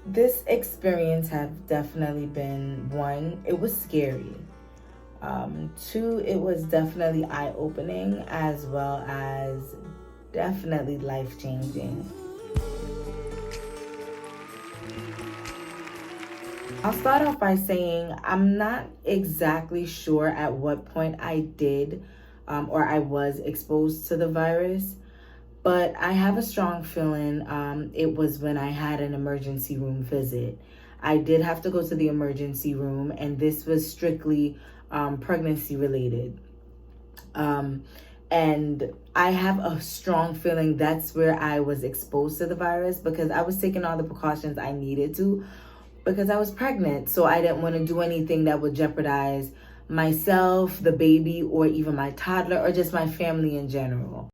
This experience have definitely been, one, it was scary. Two, it was definitely eye-opening, as well as definitely life-changing. I'll start off by saying I'm not exactly sure at what point I did or I was exposed to the virus, but I have a strong feeling it was when I had an emergency room visit. I did have to go to the emergency room, and this was strictly pregnancy related. And I have a strong feeling that's where I was exposed to the virus because I was taking all the precautions I needed to because I was pregnant. So I didn't want to do anything that would jeopardize myself, the baby, or even my toddler, or just my family in general.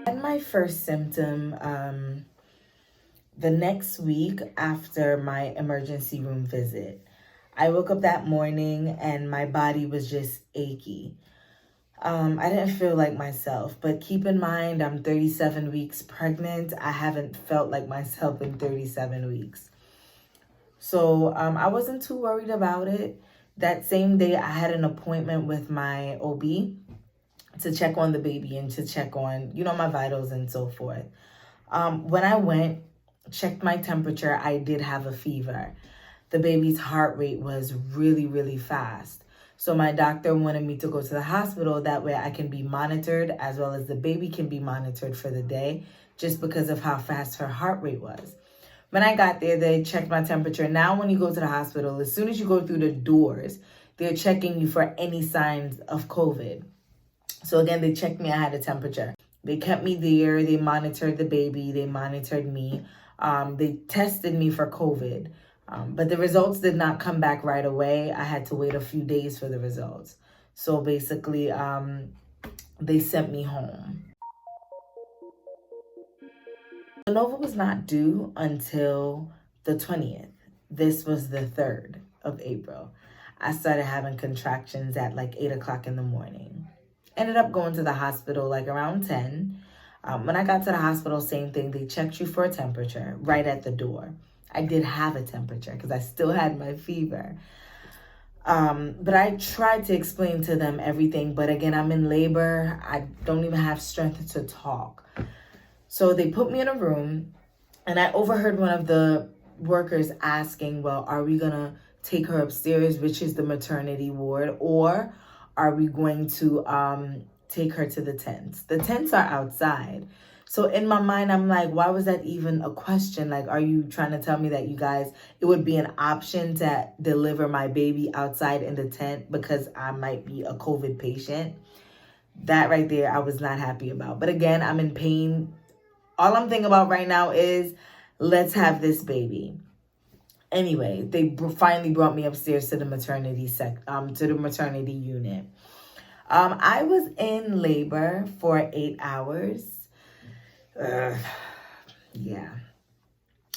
And my first symptom the next week after my emergency room visit. I woke up that morning and my body was just achy. I didn't feel like myself, but keep in mind, I'm 37 weeks pregnant. I haven't felt like myself in 37 weeks. So I wasn't too worried about it. That same day, I had an appointment with my OB to check on the baby and to check on, my vitals and so forth. When I went, checked my temperature, I did have a fever. The baby's heart rate was really, really fast. So my doctor wanted me to go to the hospital. That way I can be monitored as well as the baby can be monitored for the day just because of how fast her heart rate was. When I got there, they checked my temperature. Now when you go to the hospital, as soon as you go through the doors, they're checking you for any signs of COVID. So again, they checked me. I had a temperature. They kept me there. They monitored the baby. They monitored me. They tested me for COVID. But the results did not come back right away. I had to wait a few days for the results. So basically, they sent me home. The Nova was not due until the 20th. This was the 3rd of April. I started having contractions at like 8 o'clock in the morning. Ended up going to the hospital like around 10. When I got to the hospital, same thing. They checked you for a temperature right at the door. I did have a temperature because I still had my fever. But I tried to explain to them everything. But again, I'm in labor. I don't even have strength to talk. So they put me in a room and I overheard one of the workers asking, well, are we going to take her upstairs, which is the maternity ward, or are we going to take her to the tents? The tents are outside. So in my mind, I'm like, why was that even a question? Like, are you trying to tell me that you guys, it would be an option to deliver my baby outside in the tent because I might be a COVID patient? That right there, I was not happy about. But again, I'm in pain. All I'm thinking about right now is, let's have this baby. Anyway, they finally brought me upstairs to the maternity unit. I was in labor for 8 hours. Yeah.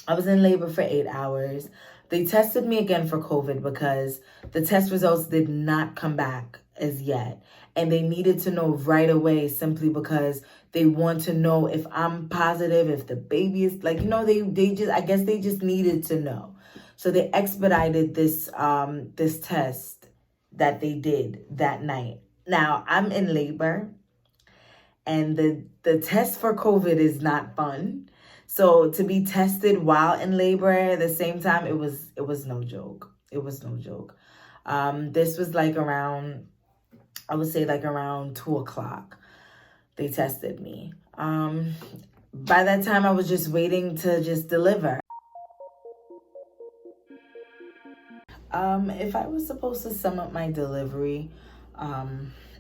I was in labor for 8 hours. They tested me again for COVID because the test results did not come back as yet. And they needed to know right away simply because they want to know if I'm positive, if the baby is like, I guess they just needed to know. So they expedited this test that they did that night. Now I'm in labor and the test for COVID is not fun. So to be tested while in labor at the same time, it was no joke. It was no joke. This was like around, I would say like around 2 o'clock. They tested me. By that time, I was just waiting to just deliver. If I was supposed to sum up my delivery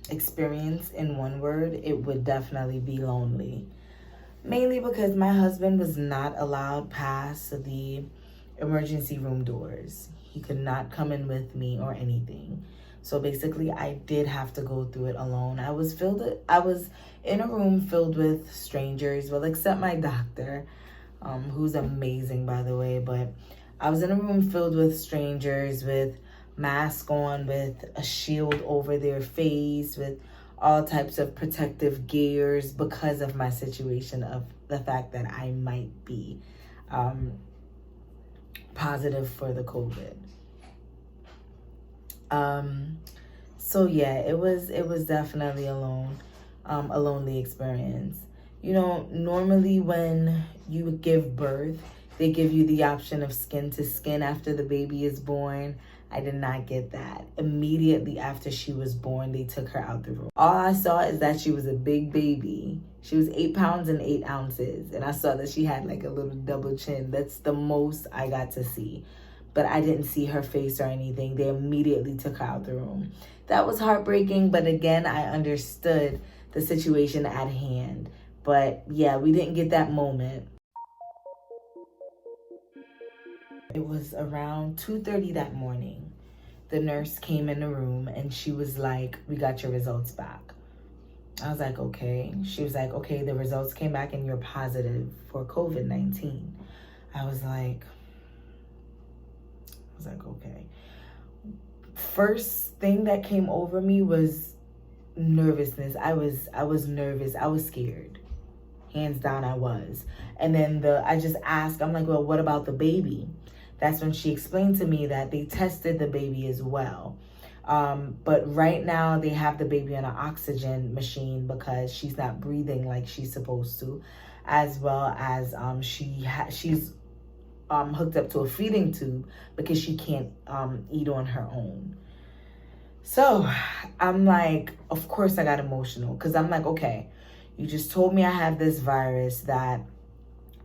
experience in one word, it would definitely be lonely. Mainly because my husband was not allowed past the emergency room doors. He could not come in with me or anything. So basically, I did have to go through it alone. I was in a room filled with strangers, well, except my doctor, who's amazing, by the way. But I was in a room filled with strangers with masks on, with a shield over their face, with all types of protective gears because of my situation of the fact that I might be positive for the COVID. So yeah, it was definitely a lonely experience. You know, normally when you give birth, they give you the option of skin to skin after the baby is born. I did not get that. Immediately after she was born, they took her out the room. All I saw is that she was a big baby. She was 8 pounds and 8 ounces. And I saw that she had like a little double chin. That's the most I got to see. But I didn't see her face or anything. They immediately took her out the room. That was heartbreaking, but again, I understood the situation at hand. But yeah, we didn't get that moment. It was around 2:30 that morning. The nurse came in the room and she was like, "We got your results back." I was like, "Okay." She was like, "Okay, the results came back and you're positive for COVID-19. I was like, okay. First thing that came over me was nervousness. I was nervous. I was scared. Hands down, I was. And then I just asked, I'm like, "Well, what about the baby?" That's when she explained to me that they tested the baby as well. But right now they have the baby on an oxygen machine because she's not breathing like she's supposed to, as well as she's hooked up to a feeding tube because she can't eat on her own. So I'm like, of course I got emotional because I'm like, okay, you just told me I have this virus that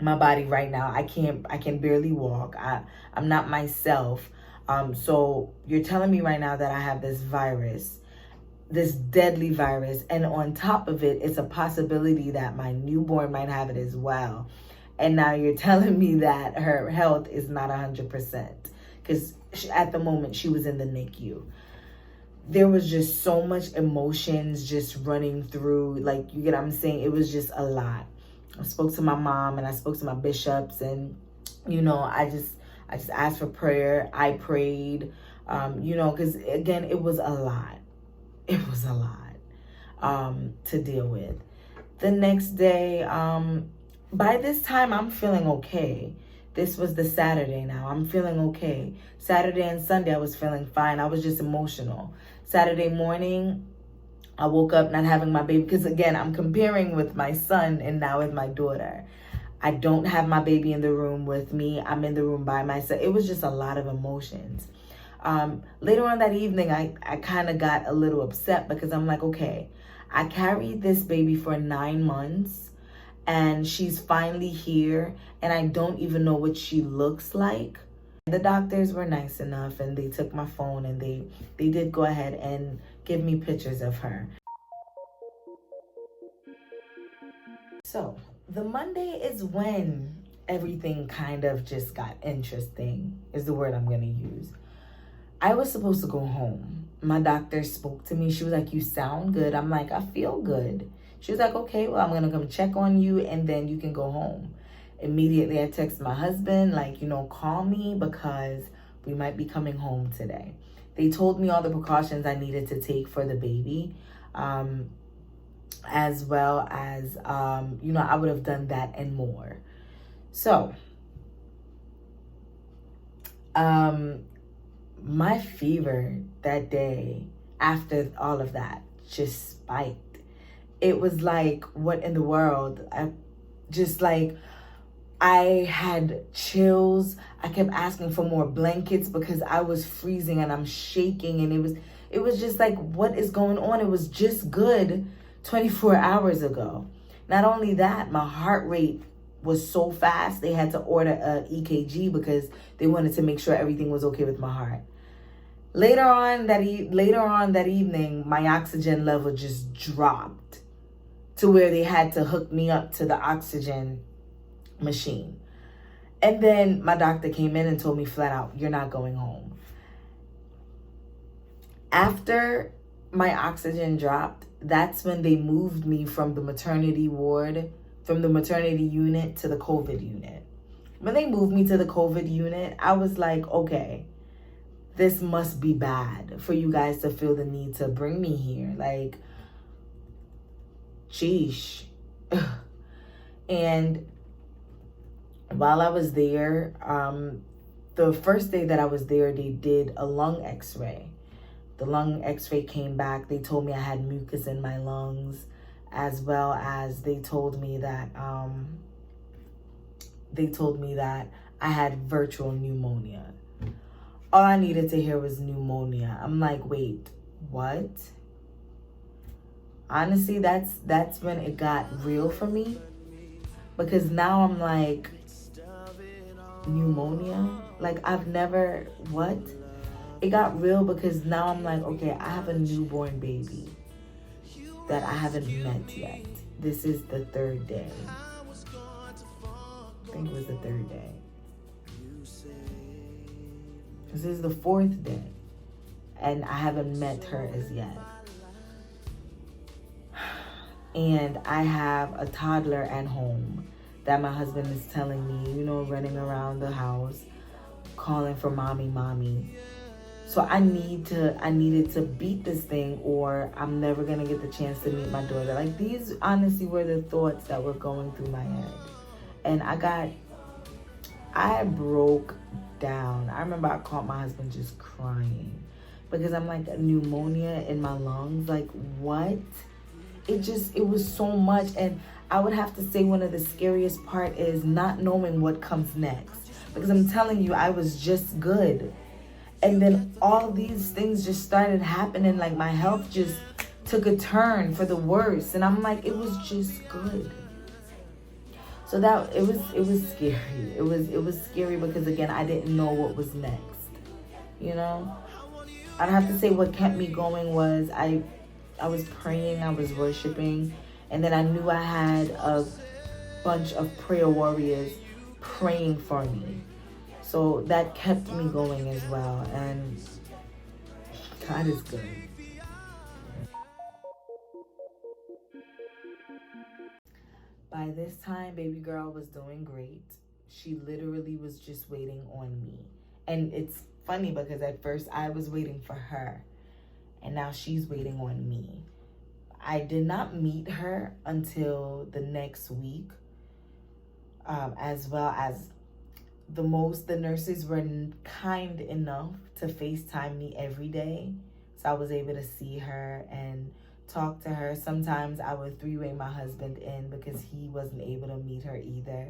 my body right now, I can barely walk. I'm not myself. So you're telling me right now that I have this virus, this deadly virus, and on top of it, it's a possibility that my newborn might have it as well. And now you're telling me that her health is not 100% because at the moment she was in the NICU. There was just so much emotions just running through, like, you get what I'm saying? It was just a lot. I spoke to my mom and I spoke to my bishops, and, you know, I just asked for prayer. I prayed, you know, because again, it was a lot. It was a lot to deal with. The next day, by this time, I'm feeling okay. This was the Saturday now. I'm feeling okay. Saturday and Sunday, I was feeling fine. I was just emotional. Saturday morning, I woke up not having my baby because, again, I'm comparing with my son and now with my daughter. I don't have my baby in the room with me. I'm in the room by myself. It was just a lot of emotions. Later on that evening, I kind of got a little upset because I'm like, okay, I carried this baby for 9 months and she's finally here and I don't even know what she looks like. The doctors were nice enough and they took my phone and they did go ahead and give me pictures of her. So the Monday is when everything kind of just got interesting, is the word I'm going to use. I was supposed to go home. My doctor spoke to me. She was like, "You sound good." I'm like, "I feel good." She was like, "Okay, well, I'm going to come check on you and then you can go home." Immediately, I texted my husband, like, you know, call me because we might be coming home today. They told me all the precautions I needed to take for the baby, as well as, you know, I would have done that and more. So, my fever that day after all of that just spiked. It was like, what in the world? I had chills. I kept asking for more blankets because I was freezing and I'm shaking, and it was just like, what is going on? It was just good 24 hours ago. Not only that, my heart rate was so fast they had to order a EKG because they wanted to make sure everything was okay with my heart. Later on that evening, my oxygen level just dropped to where they had to hook me up to the oxygen machine. And then my doctor came in and told me flat out, "You're not going home." After my oxygen dropped, that's when they moved me from the maternity unit to the COVID unit. When they moved me to the COVID unit, I was like, okay, this must be bad for you guys to feel the need to bring me here. Like, sheesh. And While I was there, the first day that I was there, they did a lung x-ray. The lung x-ray came back. They told me I had mucus in my lungs, as well as they told me that I had virtual pneumonia. All I needed to hear was pneumonia. I'm like, wait, what? Honestly, that's when it got real for me, because now I'm like, pneumonia? Like, I've never, what? It got real because now I'm like, okay, I have a newborn baby that I haven't met yet. This is the third day. I think it was the third day. This is the fourth day, and I haven't met her as yet. And I have a toddler at home that my husband is telling me, you know, running around the house, calling for mommy, mommy. So I needed to beat this thing, or I'm never gonna get the chance to meet my daughter. Like, these honestly were the thoughts that were going through my head. And I broke down. I remember I caught my husband just crying, because I'm like, pneumonia in my lungs, like, what? It was so much. And I would have to say one of the scariest part is not knowing what comes next, because I'm telling you, I was just good. And then all these things just started happening. Like, my health just took a turn for the worse. And I'm like, it was just good. So that it was scary. It was scary because, again, I didn't know what was next. You know? I'd have to say what kept me going was I was praying, I was worshiping, and then I knew I had a bunch of prayer warriors praying for me. So that kept me going as well, and God is good. By this time, baby girl was doing great. She literally was just waiting on me. And it's funny because at first I was waiting for her, and now she's waiting on me. I did not meet her until the next week, as well as the nurses were kind enough to FaceTime me every day. So I was able to see her and talk to her. Sometimes I would three-way my husband in because he wasn't able to meet her either.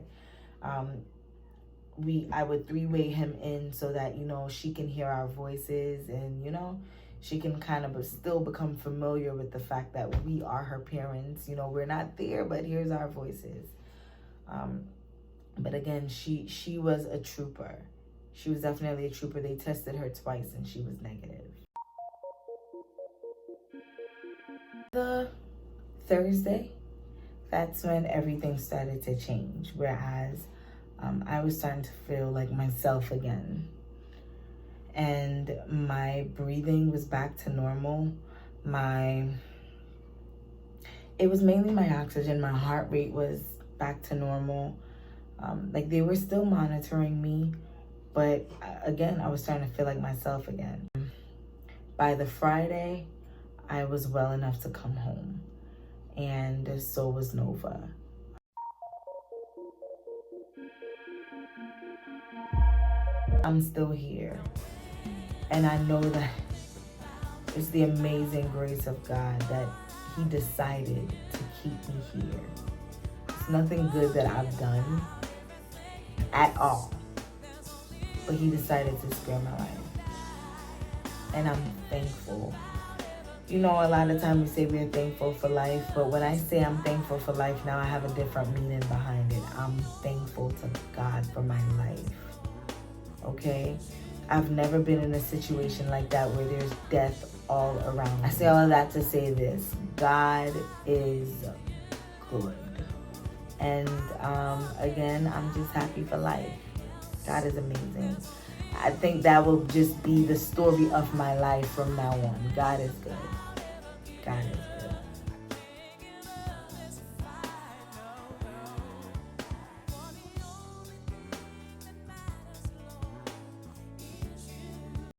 I would three-way him in so that, you know, she can hear our voices, and, you know, she can kind of still become familiar with the fact that we are her parents. You know, we're not there, but here's our voices. But again, she was a trooper. She was definitely a trooper. They tested her twice and she was negative. The Thursday, that's when everything started to change. Whereas I was starting to feel like myself again. And my breathing was back to normal. It was mainly my oxygen. My heart rate was back to normal. Like, they were still monitoring me, but again, I was starting to feel like myself again. By the Friday, I was well enough to come home, and so was Nova. I'm still here, and I know that it's the amazing grace of God that He decided to keep me here. It's nothing good that I've done at all, but He decided to spare my life, and I'm thankful. You know, a lot of times we say we're thankful for life, but when I say I'm thankful for life, now I have a different meaning behind it. I'm thankful to God for my life, okay? I've never been in a situation like that where there's death all around. I say all of that to say this: God is good. And again, I'm just happy for life. God is amazing. I think that will just be the story of my life from now on. God is good. God is good.